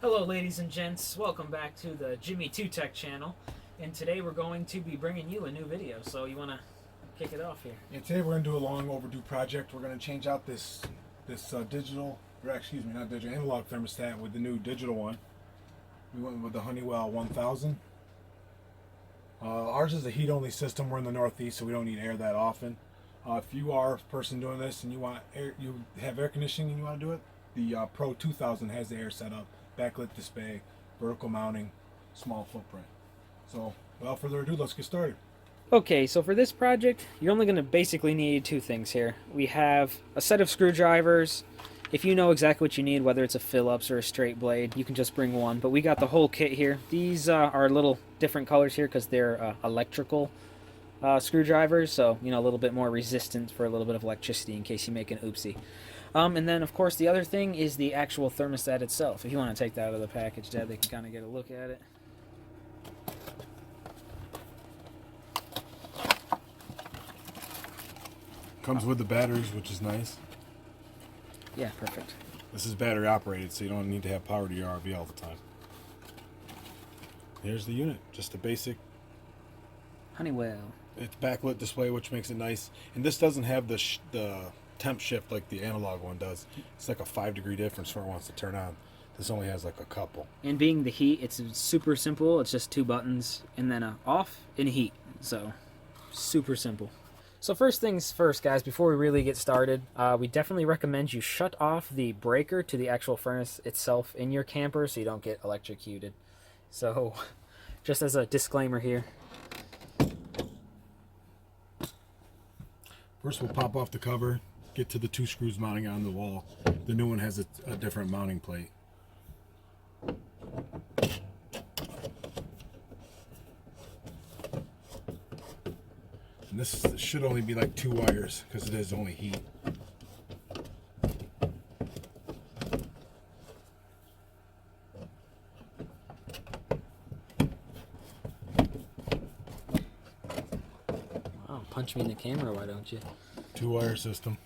Hello ladies and gents, welcome back to the Jimmy 2 Tech channel, and today we're going to be bringing you a new video, so you want to kick it off here? Yeah, today we're going to do a long overdue project. We're going to change out this digital, or excuse me, not digital, analog thermostat with the new digital one. We went with the Honeywell 1000. Ours is a heat-only system. We're in the Northeast, so we don't need air that often. If you are a person doing this and you want air, you have air conditioning and you want to do it, the Pro 2000 has the air setup, backlit display, vertical mounting, small footprint. So, without further ado, let's get started. Okay, so for this project, you're only going to basically need two things here. We have a set of screwdrivers. If you know exactly what you need, whether it's a Phillips or a straight blade, you can just bring one. But we got the whole kit here. These are a little different colors here because they're electrical screwdrivers, so a little bit more resistant for a little bit of electricity in case you make an oopsie. And then, of course, the other thing is the actual thermostat itself. If you want to take that out of the package, Dad, they can kind of get a look at it. Comes with the batteries, which is nice. Yeah, perfect. This is battery operated, so you don't need to have power to your RV all the time. Here's the unit, just a basic. Honeywell. It's backlit display, which makes it nice. And this doesn't have the temp shift like the analog one does. It's like a 5-degree difference where it wants to turn on. This only has like a couple. And being the heat, it's super simple. It's just two buttons and then a off and heat. So super simple. So first things first, guys, before we really get started, we definitely recommend you shut off the breaker to the actual furnace itself in your camper so you don't get electrocuted. So just as a disclaimer here. First we'll pop off the cover, get to the two screws mounting on the wall. The new one has a different mounting plate. And this should only be like 2 wires because it is only heat. Wow, punch me in the camera, why don't you? 2-wire system.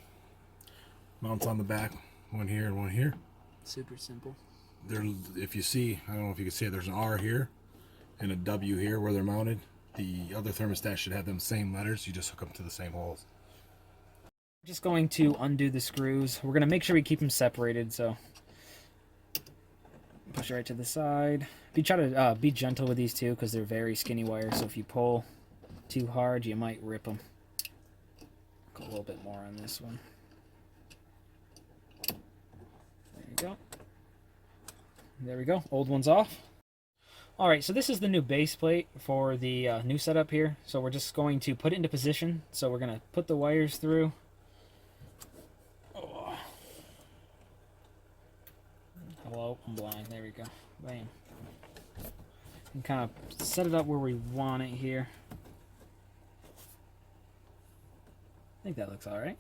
Mounts on the back, one here and one here. Super simple. There, if you see, I don't know if you can see it, there's an R here and a W here where they're mounted. The other thermostat should have them same letters. You just hook them to the same holes. We're just going to undo the screws. We're going to make sure we keep them separated, so push it right to the side. Try to be gentle with these two because they're very skinny wires, so if you pull too hard, you might rip them. Go a little bit more on this one. There you go. There we go. Old one's off. Alright, so this is the new base plate for the new setup here. So we're just going to put it into position. So we're going to put the wires through. Oh. Hello, I'm blind. There we go. Bam. And kind of set it up where we want it here. I think that looks alright.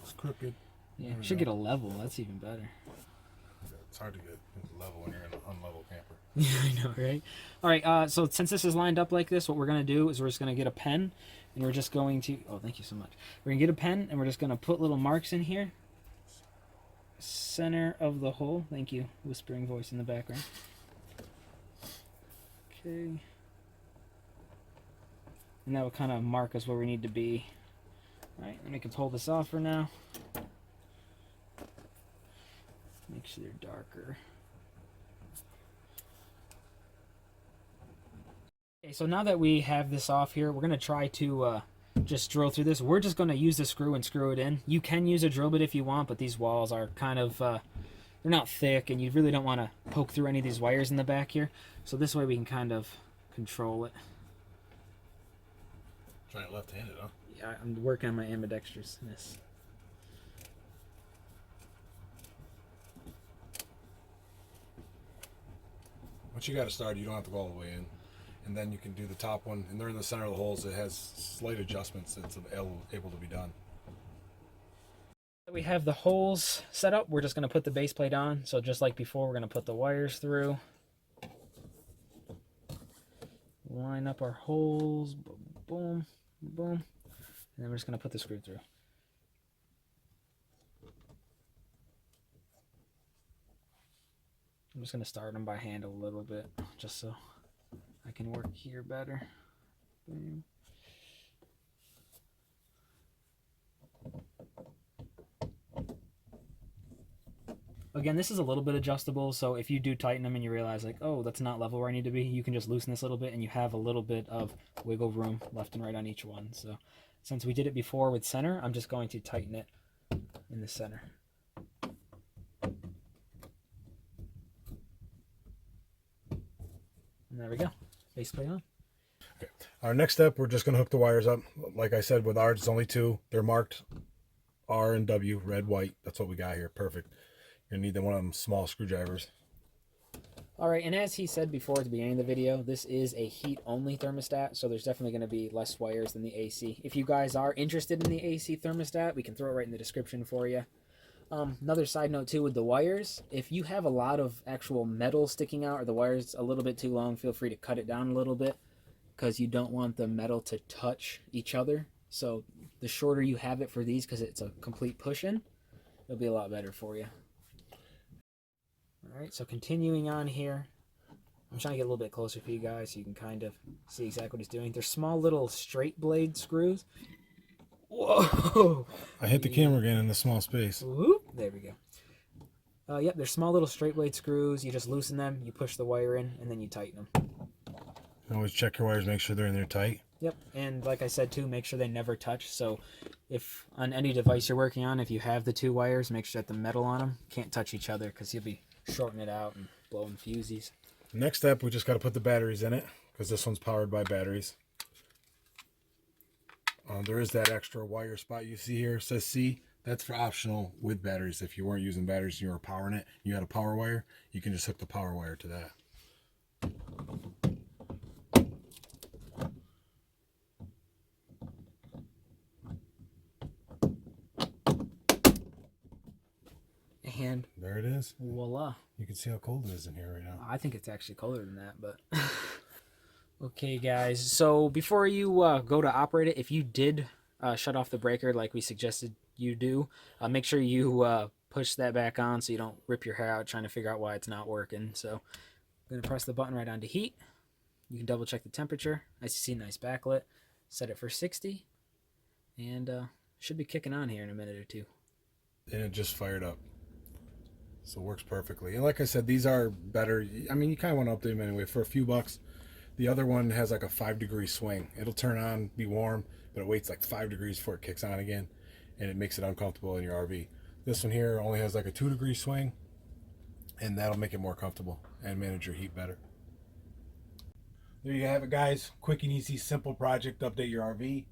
It's crooked. Yeah, should get a level. That's even better. It's hard to get level when you're in an unlevel camper. Yeah, I know, right? All right, so since this is lined up like this, what we're going to do is we're just going to get a pen, and we're just going to... Oh, thank you so much. We're going to get a pen, and we're just going to put little marks in here. Center of the hole. Thank you, whispering voice in the background. Okay. And that will kind of mark us where we need to be. All right, then we can pull this off for now. Make sure they're darker. Okay, so now that we have this off here, we're going to try to just drill through this. We're just going to use the screw and screw it in. You can use a drill bit if you want, but these walls are kind of, they're not thick, and you really don't want to poke through any of these wires in the back here. So this way we can kind of control it. Trying left-handed, huh? Yeah, I'm working on my ambidextrousness. Once you got it started, you don't have to go all the way in. And then you can do the top one, and they're in the center of the holes. It has slight adjustments that's able to be done. We have the holes set up. We're just going to put the base plate on. So just like before, we're going to put the wires through. Line up our holes. Boom, boom, boom. And then we're just going to put the screw through. I'm just going to start them by hand a little bit, just so I can work here better. Boom. Again, this is a little bit adjustable, so if you do tighten them and you realize like, oh, that's not level where I need to be, you can just loosen this a little bit and you have a little bit of wiggle room left and right on each one. So since we did it before with center, I'm just going to tighten it in the center. And there we go. Faceplate on. Okay. Our next step, we're just going to hook the wires up. Like I said, with ours, it's only 2. They're marked R and W, red, white. That's what we got here. Perfect. You're going to need one of them small screwdrivers. All right, and as he said before at the beginning of the video, this is a heat-only thermostat, so there's definitely going to be less wires than the AC. If you guys are interested in the AC thermostat, we can throw it right in the description for you. Another side note, too, with the wires, if you have a lot of actual metal sticking out or the wire's a little bit too long, feel free to cut it down a little bit because you don't want the metal to touch each other. So the shorter you have it for these, because it's a complete push-in, it'll be a lot better for you. All right, so continuing on here, I'm trying to get a little bit closer for you guys so you can kind of see exactly what he's doing. They're small little straight blade screws. Whoa! I hit the camera again in the small space. Whoop, there we go. Yep, they're small little straight blade screws. You just loosen them, you push the wire in, and then you tighten them. You always check your wires, make sure they're in there tight. Yep, and like I said too, make sure they never touch. So if on any device you're working on, if you have the 2 wires, make sure that the metal on them can't touch each other because you'll be shorting it out and blowing fusies. Next step, we just got to put the batteries in it because this one's powered by batteries. There is that extra wire spot you see here. It says C. That's for optional with batteries. If you weren't using batteries and you were powering it, you had a power wire, you can just hook the power wire to that. And there it is. Voila. You can see how cold it is in here right now. I think it's actually colder than that, but okay, guys. So before you go to operate it, if you did shut off the breaker like we suggested you do, make sure you push that back on so you don't rip your hair out trying to figure out why it's not working. So I'm going to press the button right onto heat. You can double check the temperature. As you see, nice backlit. Set it for 60. And should be kicking on here in a minute or 2. And it just fired up. So it works perfectly. And like I said, these are better. I mean, you kind of want to update them anyway for a few bucks. The other one has like a 5-degree swing. It'll turn on, be warm, but it waits like 5 degrees before it kicks on again, and it makes it uncomfortable in your RV. This one here only has like a 2-degree swing, and that'll make it more comfortable and manage your heat better. There you have it, guys. Quick and easy, simple project to update your RV.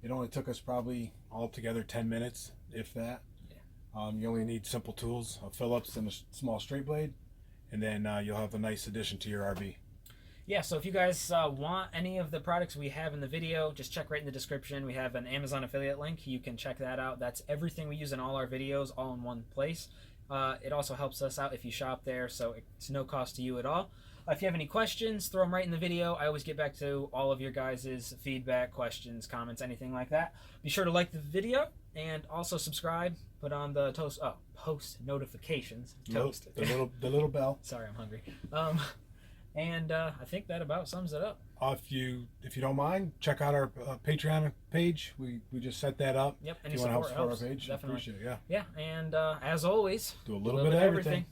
It only took us probably altogether 10 minutes, if that. You only need simple tools, a Phillips and a small straight blade, and then you'll have a nice addition to your RV. Yeah, so if you guys want any of the products we have in the video, just check right in the description. We have an Amazon affiliate link. You can check that out. That's everything we use in all our videos, all in one place. It also helps us out if you shop there, so it's no cost to you at all. If you have any questions, throw them right in the video. I always get back to all of your guys' feedback, questions, comments, anything like that. Be sure to like the video and also subscribe. Put on the post notifications. Toast. The little bell. Sorry, I'm hungry. And I think that about sums it up. If you don't mind, check out our Patreon page. We just set that up. Yep. If you want to help support our page, definitely. Appreciate it. Yeah. Yeah, and as always, do a little bit of everything.